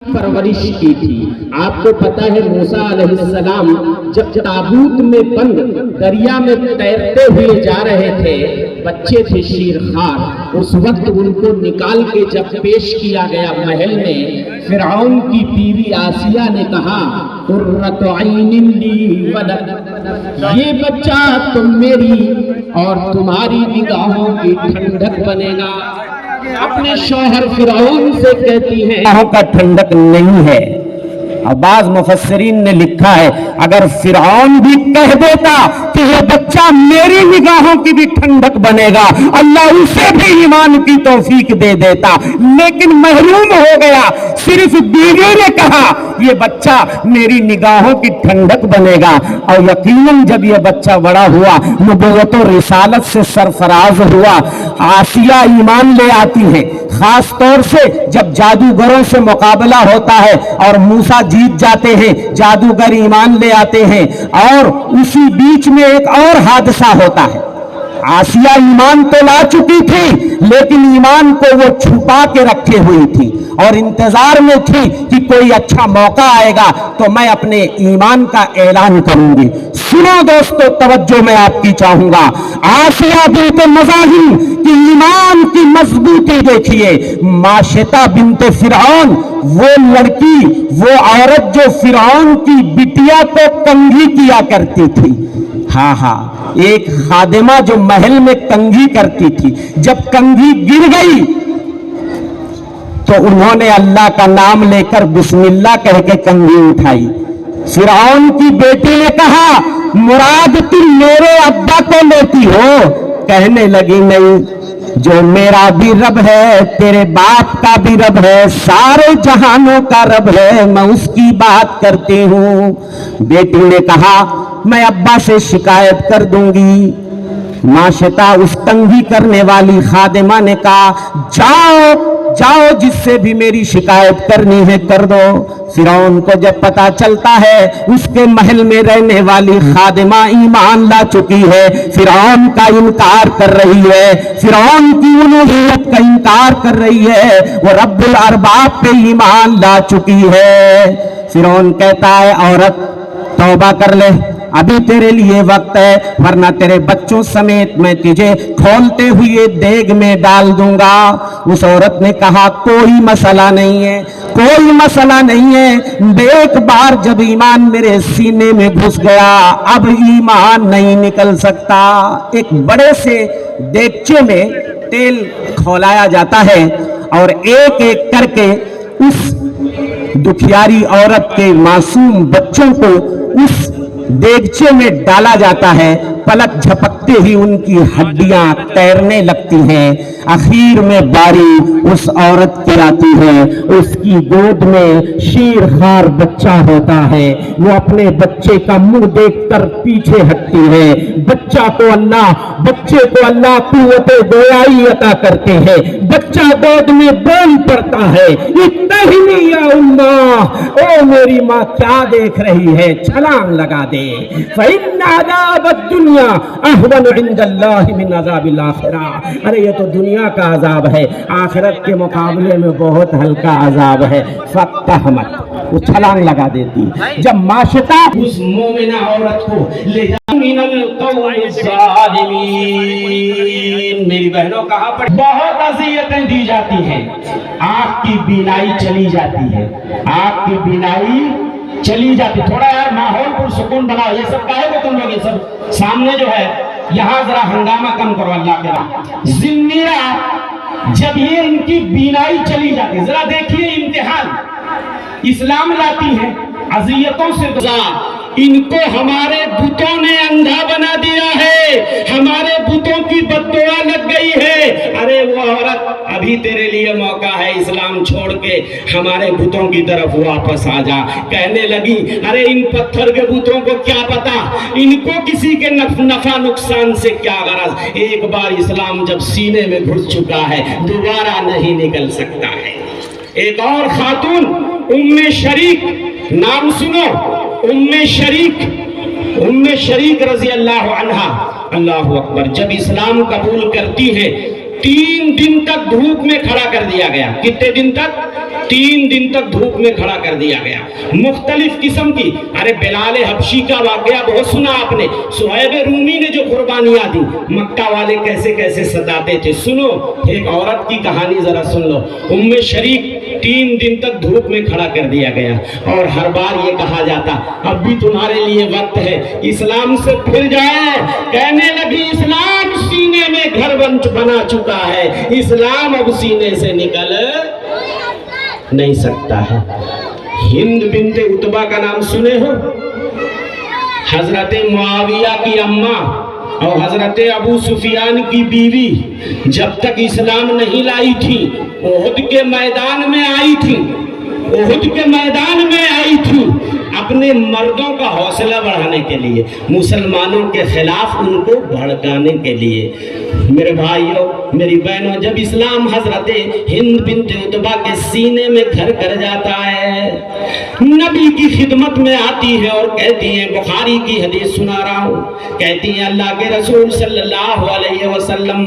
परवरिश की थी। आपको पता है मूसा अलैहिस्सलाम जब ताबूत में बंद दरिया में तैरते हुए जा रहे थे, बच्चे थे शीरखार, उस वक्त उनको निकाल के जब पेश किया गया महल में, फिरौन की बीवी आसिया ने कहा कुर्रतु ऐनिन ली वलक, ये बच्चा तुम मेरी और तुम्हारी निगाहों की ठंडक बनेगा। अपने शौहर फिरौन से कहती है निगाहों का ठंडक नहीं है। बाज़ मुफस्सिरीन ने लिखा है अगर फिरौन भी कह देता कि ये बच्चा मेरी निगाहों की भी ठंडक बनेगा, अल्लाह उसे भी ईमान की तौफीक दे देता, लेकिन महरूम हो गया। सिर्फ बीवी ने कहा ये बच्चा मेरी निगाहों की ठंडक बनेगा, और यकीनन जब ये बच्चा बड़ा हुआ, नबुव्वत और रिसालत से सरफराज हुआ, आसिया ईमान ले आती है। खास तौर से जब जादूगरों से मुकाबला होता है और मूसा जीत जाते हैं, जादूगर ईमान ले आते हैं, और उसी बीच में एक और हादसा होता है। आसिया ईमान तो ला चुकी थी, लेकिन ईमान को वो छुपा के रखे हुई थी और इंतजार में थी कि कोई अच्छा मौका आएगा तो मैं अपने ईमान का ऐलान करूंगी। सुनो दोस्तों, तवज्जो मैं आपकी चाहूंगा। आसिया बिनते मज़ाहिम की ईमान की मजबूती देखिए। माशिता बिनते फिरौन, वो लड़की, वो औरत जो फिरौन की बिटिया को कंघी किया करती थी। हाँ, एक खादिमा जो महल में कंघी करती थी, जब कंघी गिर गई तो उन्होंने अल्लाह का नाम लेकर बिस्मिल्लाह कह के कंघी उठाई। फिरौन की बेटी ने कहा मुराद तुम मेरे अब्बा को लेती हो? कहने लगी नहीं, जो मेरा भी रब है तेरे बाप का भी रब है, सारे जहानों का रब है, मैं उसकी बात करती हूं। बेटी ने कहा मैं अब्बा से शिकायत कर दूंगी। माशिता उस कंघी करने वाली खादिमा ने कहा जाओ जाओ, जिससे भी मेरी शिकायत करनी है कर दो। फिरौन को जब पता चलता है उसके महल में रहने वाली खादिमा ईमान ला चुकी है, फिरौन का इनकार कर रही है, फिरौन की उलूहियत का इनकार कर रही है, वो रब्बुल अरबाब पे ईमान ला चुकी है। फिरौन कहता है औरत तौबा कर ले, अभी तेरे लिए वक्त है, वरना तेरे बच्चों समेत मैं तुझे खोलते हुए देग में डाल दूंगा। उस औरत ने कहा कोई मसला नहीं है, कोई मसला नहीं है, एक बार जब ईमान मेरे सीने में घुस गया अब ईमान नहीं निकल सकता। एक बड़े से देगचे में तेल खौलाया जाता है और एक एक करके उस दुखियारी औरत के मासूम बच्चों को उस देगचे में डाला जाता है। पलक झपकते ही उनकी हड्डियां तैरने लगती हैं। आखिर में बारी उस औरत की आती है, उसकी गोद में शीरखार बच्चा होता है। वो अपने बच्चे का मुंह देखकर पीछे हटती है। बच्चे को अल्लाह कुव्वते गोयाई अता करते हैं। बच्चा गोद में बोल पड़ता है इत्तहिनी या उम्मा, ओ मेरी माँ क्या देख रही है, छलांग लगा दे। फ़इन्ना अज़ाबद दुनिया अहवन इंदल्लाहि मिन अज़ाबिल आखिरह। अरे ये तो दुनिया का अजाब है, आखिरत के मुकाबले में बहुत हल्का अजाब है। फत्तहमत, वो छलांग लगा देती। जब माशिता उस मोमिना औरत को ले मेरी बहनों कहाँ पर बहुत अज़ियतें दी जाती हैं, आँख की बीनाई चली जाती है, आँख की बीनाई चली जाती। थोड़ा यार माहौल पर सुकून बनाओ, ये सब काहे को तुम लोग ये सब सामने जो है यहाँ जरा हंगामा कम करो अल्लाह के राह। जिन्निया जब ये इनकी बीनाई चली जाती, जरा देखिए इम्तिहान इस्लाम लाती है अज़ियतों से गुजार। इनको हमारे बुतों ने अंधा बना दिया है, हमारे बुतों की बद्दुआ लग गई है। अरे वो औरत अभी तेरे लिए मौका है, इस्लाम छोड़ के हमारे बुतों की तरफ वापस आ जा। कहने लगी अरे इन पत्थर के बुतों को क्या पता, इनको किसी के नफा नुकसान से क्या गरज। एक बार इस्लाम जब सीने में घुस चुका है दोबारा नहीं निकल सकता है। एक और खातून उम्मे शरीक, नाम सुनो, उम्मे शरीक रजी अल्लाह अन्हा, अल्लाह अकबर, जब इस्लाम कबूल करती है 3 दिन तक धूप में खड़ा कर दिया गया। कितने दिन तक? 3 दिन तक धूप में खड़ा कर दिया गया, मुख्तलिफ किस्म की। अरे बिलाल हबशी का वाकया बहुत सुना आपने, सुहैब रूमी ने जो कुर्बानियां दी, मक्का वाले कैसे कैसे सताते थे। सुनो एक औरत की कहानी जरा सुन लो। उम्मे शरीक 3 दिन तक धूप में खड़ा कर दिया गया और हर बार ये कहा जाता अब भी तुम्हारे लिए वक्त है, इस्लाम से फिर जाओ। कहने लगी इस्लाम सीने में घर बना चुका है, इस्लाम अब सीने से निकल नहीं सकता है। हिंद बिन्ते उतबा का नाम सुने हो? हजरत मुआविया की अम्मा और हजरत अबू सुफियान की बीवी जब तक इस्लाम नहीं लाई थी, ओहद के मैदान में आई थी, ओहद के मैदान में आई थी अपने मर्दों का हौसला बढ़ाने के लिए, मुसलमानों के खिलाफ उनको भड़काने के लिए। मेरे भाइयों मेरी बहनों, जब इस्लाम हजरत हिंद बिन्त उतबा के सीने में घर कर जाता है, नबी की खिदमत में आती है और कहती हैं, बुखारी की हदीस सुना रहा हूँ, कहती हैं अल्लाह के रसूल सल्लल्लाहु अलैहि वसल्लम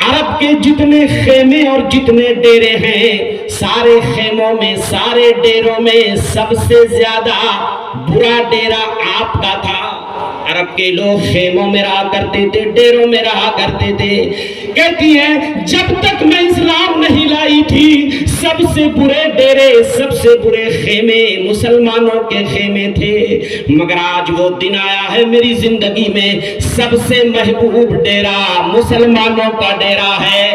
अरब के जितने खेमे और जितने डेरे हैं, सारे खेमों में सारे डेरों में सबसे ज्यादा बुरा डेरा आपका था। अरब के लोग खेमों में रहा करते थे, डेरों में रहा करते थे। कहती है जब तक मैं इस्लाम नहीं लाई थी, सबसे बुरे डेरे सबसे बुरे खेमे मुसलमानों के खेमे थे, मगर आज वो दिन आया है मेरी जिंदगी में सबसे महबूब डेरा मुसलमानों का डेरा है।